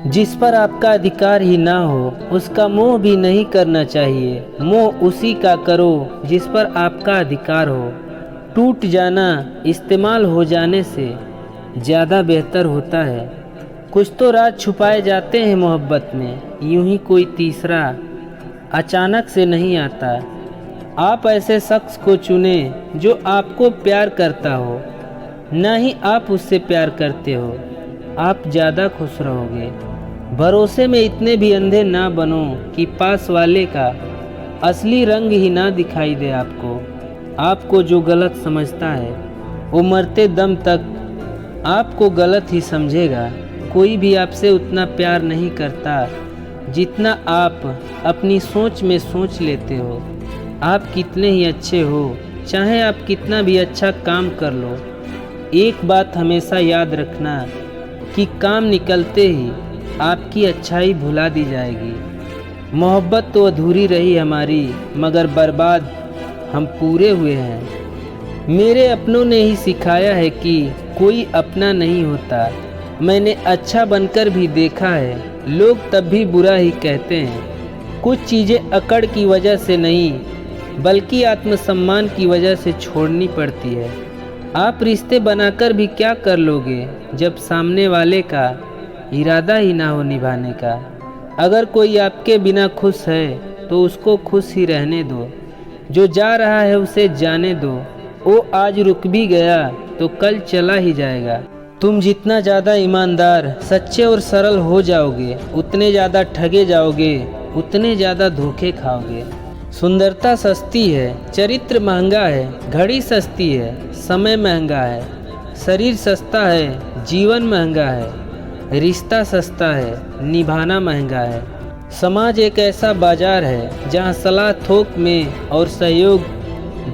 जिस पर आपका अधिकार ही ना हो उसका मोह भी नहीं करना चाहिए। मोह उसी का करो जिस पर आपका अधिकार हो। टूट जाना इस्तेमाल हो जाने से ज़्यादा बेहतर होता है। कुछ तो राज छुपाए जाते हैं मोहब्बत में, यूं ही कोई तीसरा अचानक से नहीं आता। आप ऐसे शख्स को चुने जो आपको प्यार करता हो, ना ही आप उससे प्यार करते हो। आप ज़्यादा खुश रहोगे। भरोसे में इतने भी अंधे ना बनो कि पास वाले का असली रंग ही ना दिखाई दे आपको। आपको जो गलत समझता है वो मरते दम तक आपको गलत ही समझेगा। कोई भी आपसे उतना प्यार नहीं करता जितना आप अपनी सोच में सोच लेते हो। आप कितने ही अच्छे हो, चाहे आप कितना भी अच्छा काम कर लो, एक बात हमेशा याद रखना कि काम निकलते ही आपकी अच्छाई भुला दी जाएगी। मोहब्बत तो अधूरी रही हमारी, मगर बर्बाद हम पूरे हुए हैं। मेरे अपनों ने ही सिखाया है कि कोई अपना नहीं होता। मैंने अच्छा बनकर भी देखा है, लोग तब भी बुरा ही कहते हैं। कुछ चीज़ें अकड़ की वजह से नहीं बल्कि आत्मसम्मान की वजह से छोड़नी पड़ती है। आप रिश्ते बनाकर भी क्या कर लोगे जब सामने वाले का इरादा ही ना हो निभाने का। अगर कोई आपके बिना खुश है तो उसको खुश ही रहने दो। जो जा रहा है उसे जाने दो। वो आज रुक भी गया तो कल चला ही जाएगा। तुम जितना ज़्यादा ईमानदार, सच्चे और सरल हो जाओगे, उतने ज़्यादा ठगे जाओगे, उतने ज़्यादा धोखे खाओगे। सुंदरता सस्ती है, चरित्र महंगा है, घड़ी सस्ती है, समय महंगा है, शरीर सस्ता है, जीवन महंगा है, रिश्ता सस्ता है, निभाना महंगा है। समाज एक ऐसा बाजार है जहाँ सलाह थोक में और सहयोग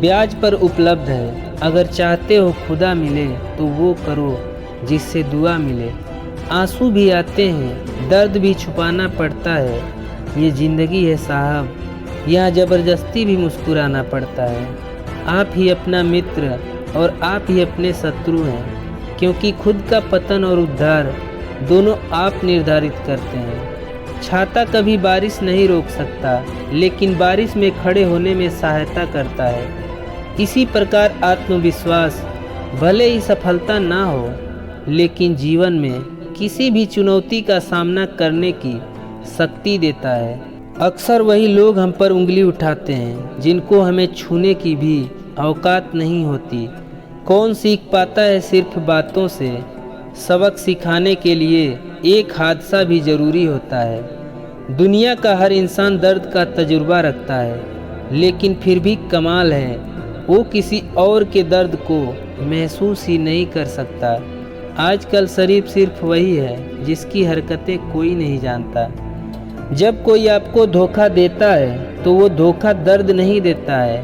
ब्याज पर उपलब्ध है। अगर चाहते हो खुदा मिले तो वो करो जिससे दुआ मिले। आंसू भी आते हैं, दर्द भी छुपाना पड़ता है। ये ज़िंदगी है साहब, यहाँ ज़बरदस्ती भी मुस्कुराना पड़ता है। आप ही अपना मित्र और आप ही अपने शत्रु हैं, क्योंकि खुद का पतन और उद्धार दोनों आप निर्धारित करते हैं। छाता कभी बारिश नहीं रोक सकता, लेकिन बारिश में खड़े होने में सहायता करता है। इसी प्रकार आत्मविश्वास भले ही सफलता ना हो, लेकिन जीवन में किसी भी चुनौती का सामना करने की शक्ति देता है। अक्सर वही लोग हम पर उंगली उठाते हैं जिनको हमें छूने की भी औकात नहीं होती। कौन सीख पाता है सिर्फ बातों से, सबक सिखाने के लिए एक हादसा भी ज़रूरी होता है। दुनिया का हर इंसान दर्द का तजुर्बा रखता है, लेकिन फिर भी कमाल है वो किसी और के दर्द को महसूस ही नहीं कर सकता। आजकल शरीफ सिर्फ वही है जिसकी हरकतें कोई नहीं जानता। जब कोई आपको धोखा देता है तो वो धोखा दर्द नहीं देता है,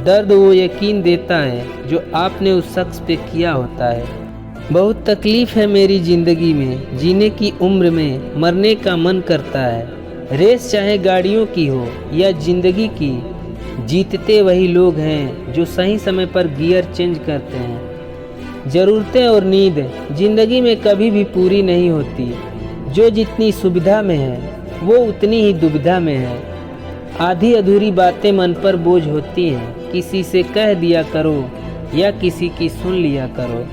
दर्द वो यकीन देता है जो आपने उस शख्स पे किया होता है। बहुत तकलीफ़ है मेरी ज़िंदगी में, जीने की उम्र में मरने का मन करता है। रेस चाहे गाड़ियों की हो या ज़िंदगी की, जीतते वही लोग हैं जो सही समय पर गियर चेंज करते हैं। ज़रूरतें और नींद ज़िंदगी में कभी भी पूरी नहीं होती। जो जितनी सुविधा में है वो उतनी ही दुविधा में है। आधी अधूरी बातें मन पर बोझ होती हैं, किसी से कह दिया करो या किसी की सुन लिया करो।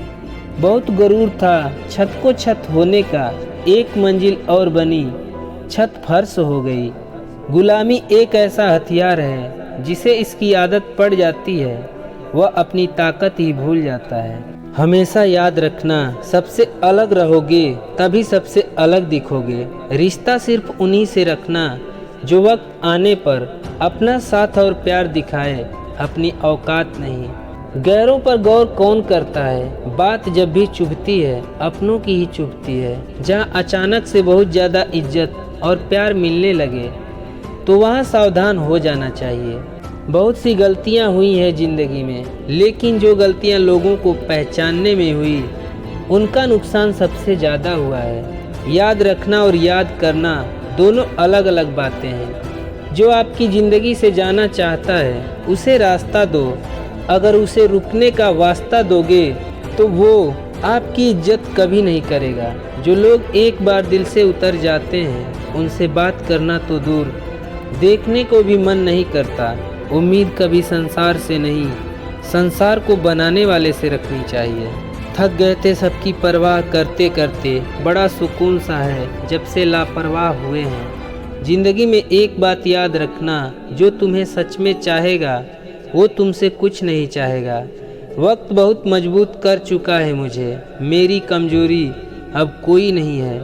बहुत गुरूर था छत को छत होने का, एक मंजिल और बनी छत फर्श हो गई। गुलामी एक ऐसा हथियार है जिसे इसकी आदत पड़ जाती है, वह अपनी ताकत ही भूल जाता है। हमेशा याद रखना, सबसे अलग रहोगे तभी सबसे अलग दिखोगे। रिश्ता सिर्फ उन्हीं से रखना जो वक्त आने पर अपना साथ और प्यार दिखाए, अपनी औकात नहीं। गैरों पर गौर कौन करता है, बात जब भी चुभती है अपनों की ही चुभती है। जहाँ अचानक से बहुत ज़्यादा इज्जत और प्यार मिलने लगे तो वहाँ सावधान हो जाना चाहिए। बहुत सी गलतियाँ हुई हैं ज़िंदगी में, लेकिन जो गलतियाँ लोगों को पहचानने में हुई उनका नुकसान सबसे ज़्यादा हुआ है। याद रखना और याद करना दोनों अलग अलग बातें हैं। जो आपकी ज़िंदगी से जाना चाहता है उसे रास्ता दो, अगर उसे रुकने का वास्ता दोगे तो वो आपकी इज्जत कभी नहीं करेगा। जो लोग एक बार दिल से उतर जाते हैं उनसे बात करना तो दूर, देखने को भी मन नहीं करता। उम्मीद कभी संसार से नहीं, संसार को बनाने वाले से रखनी चाहिए। थक गए थे सबकी परवाह करते करते, बड़ा सुकून सा है जब से लापरवाह हुए हैं। ज़िंदगी में एक बात याद रखना, जो तुम्हें सच में चाहेगा वो तुमसे कुछ नहीं चाहेगा। वक्त बहुत मजबूत कर चुका है मुझे, मेरी कमजोरी अब कोई नहीं है।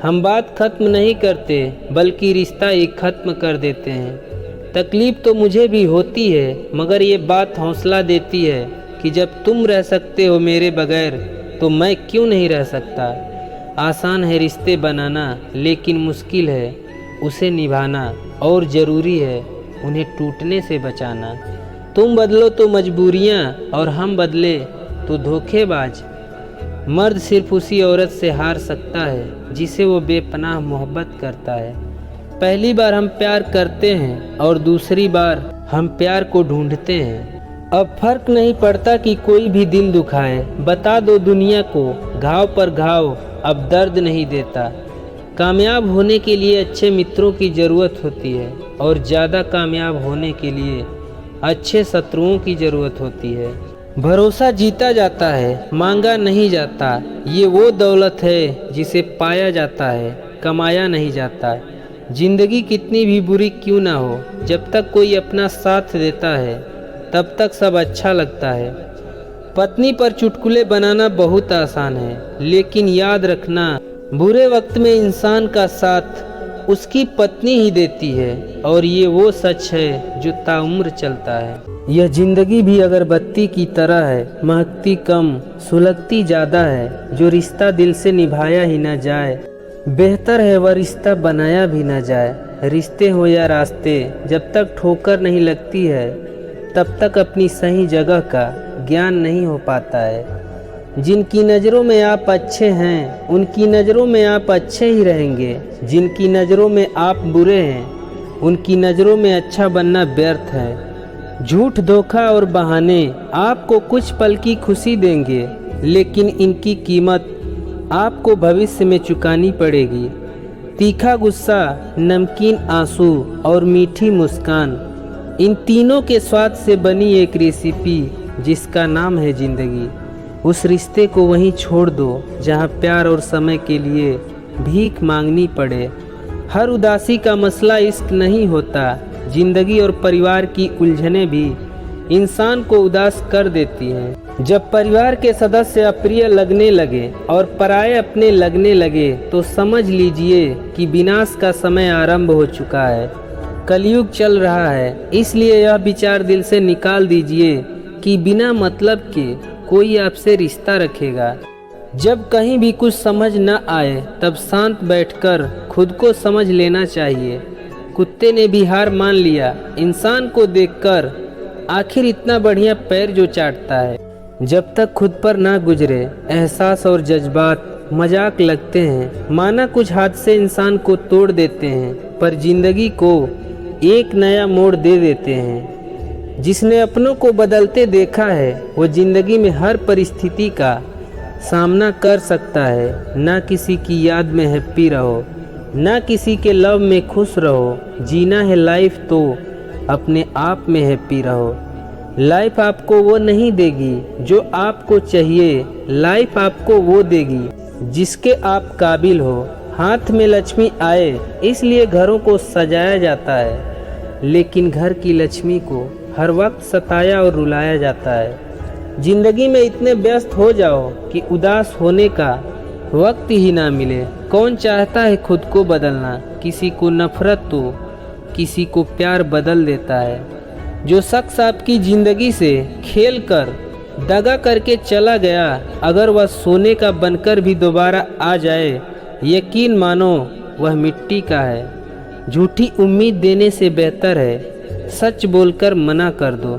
हम बात ख़त्म नहीं करते बल्कि रिश्ता एक ख़त्म कर देते हैं। तकलीफ़ तो मुझे भी होती है, मगर ये बात हौसला देती है कि जब तुम रह सकते हो मेरे बगैर तो मैं क्यों नहीं रह सकता। आसान है रिश्ते बनाना, लेकिन मुश्किल है उसे निभाना, और ज़रूरी है उन्हें टूटने से बचाना। तुम बदलो तो मजबूरियाँ और हम बदले तो धोखेबाज। मर्द सिर्फ उसी औरत से हार सकता है जिसे वो बेपनाह मोहब्बत करता है। पहली बार हम प्यार करते हैं और दूसरी बार हम प्यार को ढूंढते हैं। अब फर्क नहीं पड़ता कि कोई भी दिल दुखाए, बता दो दुनिया को घाव पर घाव अब दर्द नहीं देता। कामयाब होने के लिए अच्छे मित्रों की ज़रूरत होती है, और ज़्यादा कामयाब होने के लिए अच्छे शत्रुओं की ज़रूरत होती है। भरोसा जीता जाता है, मांगा नहीं जाता। ये वो दौलत है जिसे पाया जाता है, कमाया नहीं जाता। ज़िंदगी कितनी भी बुरी क्यों ना हो, जब तक कोई अपना साथ देता है तब तक सब अच्छा लगता है। पत्नी पर चुटकुले बनाना बहुत आसान है, लेकिन याद रखना बुरे वक्त में इंसान का साथ उसकी पत्नी ही देती है, और ये वो सच है जो ताउम्र चलता है। यह ज़िंदगी भी अगरबत्ती की तरह है, महकती कम सुलगती ज़्यादा है। जो रिश्ता दिल से निभाया ही ना जाए, बेहतर है वह रिश्ता बनाया भी ना जाए। रिश्ते हो या रास्ते, जब तक ठोकर नहीं लगती है तब तक अपनी सही जगह का ज्ञान नहीं हो पाता है। जिनकी नज़रों में आप अच्छे हैं उनकी नज़रों में आप अच्छे ही रहेंगे। जिनकी नज़रों में आप बुरे हैं उनकी नज़रों में अच्छा बनना व्यर्थ है। झूठ, धोखा और बहाने आपको कुछ पल की खुशी देंगे, लेकिन इनकी कीमत आपको भविष्य में चुकानी पड़ेगी। तीखा गुस्सा, नमकीन आंसू और मीठी मुस्कान, इन तीनों के स्वाद से बनी एक रेसिपी जिसका नाम है ज़िंदगी। उस रिश्ते को वहीं छोड़ दो जहां प्यार और समय के लिए भीख मांगनी पड़े। हर उदासी का मसला इश्क नहीं होता। जिंदगी और परिवार की उलझनें भी इंसान को उदास कर देती हैं। जब परिवार के सदस्य अप्रिय लगने लगे और पराये अपने लगने लगे तो समझ लीजिए कि विनाश का समय आरंभ हो चुका है। कलयुग चल रहा है, इसलिए यह विचार दिल से निकाल दीजिए कि बिना मतलब के कोई आपसे रिश्ता रखेगा। जब कहीं भी कुछ समझ न आए तब शांत बैठकर खुद को समझ लेना चाहिए। कुत्ते ने भी हार मान लिया इंसान को देखकर, आखिर इतना बढ़िया पैर जो चाटता है। जब तक खुद पर ना गुजरे एहसास और जज्बात मजाक लगते हैं। माना कुछ हादसे इंसान को तोड़ देते हैं, पर जिंदगी को एक नया मोड़ दे देते हैं। जिसने अपनों को बदलते देखा है वो जिंदगी में हर परिस्थिति का सामना कर सकता है। ना किसी की याद में हैप्पी रहो, ना किसी के लव में खुश रहो। जीना है लाइफ तो अपने आप में हैप्पी रहो। लाइफ आपको वो नहीं देगी जो आपको चाहिए, लाइफ आपको वो देगी जिसके आप काबिल हो। हाथ में लक्ष्मी आए इसलिए घरों को सजाया जाता है, लेकिन घर की लक्ष्मी को हर वक्त सताया और रुलाया जाता है। जिंदगी में इतने व्यस्त हो जाओ कि उदास होने का वक्त ही ना मिले। कौन चाहता है खुद को बदलना? किसी को नफरत तो किसी को प्यार बदल देता है। जो शख्स आपकी ज़िंदगी से खेल कर दगा करके चला गया, अगर वह सोने का बनकर भी दोबारा आ जाए, यकीन मानो वह मिट्टी का है। झूठी उम्मीद देने से बेहतर है सच बोलकर मना कर दो।